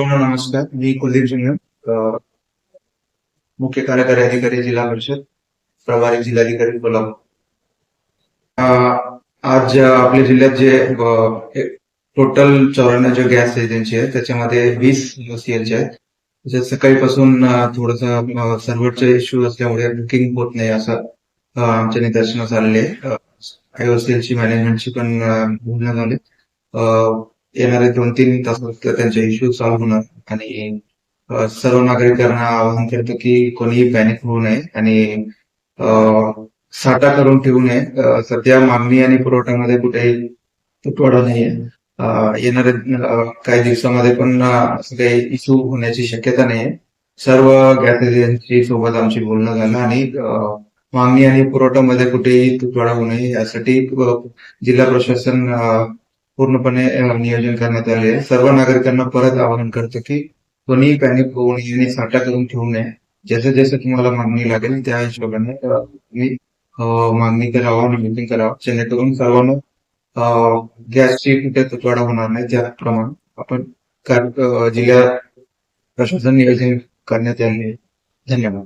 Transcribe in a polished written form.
सर्वांना नमस्कार. मी कुलदीप सिंह, मुख्य कार्यकारी अधिकारी जिल्हा परिषद, प्रभारी जिल्हाधिकारी कोल्हापूर. आज आपल्या जिल्ह्यात जे टोटल 94 जे गॅस एजन्सी आहेत त्याच्यामध्ये 20 सीएलचे आहेत. त्याच्यात सकाळीपासून थोडंसं सर्व्हरचे इश्यू असल्यामुळे बुकिंग होत नाही असं आमच्या निदर्शनास आलेले आहे. आयओसीएलची मॅनेजमेंटची पण बोलणं झाले. येणारे 2-3 तासात त्यांचे इश्यू सॉल्व्ह होणार आणि सर्व नागरिकांना आवाहन करतो की कोणीही पॅनिक होऊ नये आणि साठा करून ठेवू नये. सध्या मागणी आणि पुरवठ्यामध्ये कुठेही तुटवडा नाहीये. येणाऱ्या काही दिवसामध्ये पण असं काही इश्यू होण्याची शक्यता नाहीये. सर्व गॅस एजन्सी सोबत आमची बोलणं झालं आणि मागणी आणि पुरवठ्यामध्ये कुठेही तुटवडा होऊ नये यासाठी जिल्हा प्रशासन पूर्णपणे नियोजन करण्यात आले आहे. सर्व नागरिकांना परत आवाहन करतो की कोणीही पॅनिक होऊ नये आणि साठा करून ठेवू नये. जसं जसं तुम्हाला मागणी लागेल त्या हिशोबाने तुम्ही मागणी करावं आणि बुकिंग करावं जेणेकरून सर्वांना गॅसची कुठे तुटवडा होणार नाही त्याप्रमाणे आपण जिल्हा प्रशासन नियोजन करण्यात आले. धन्यवाद.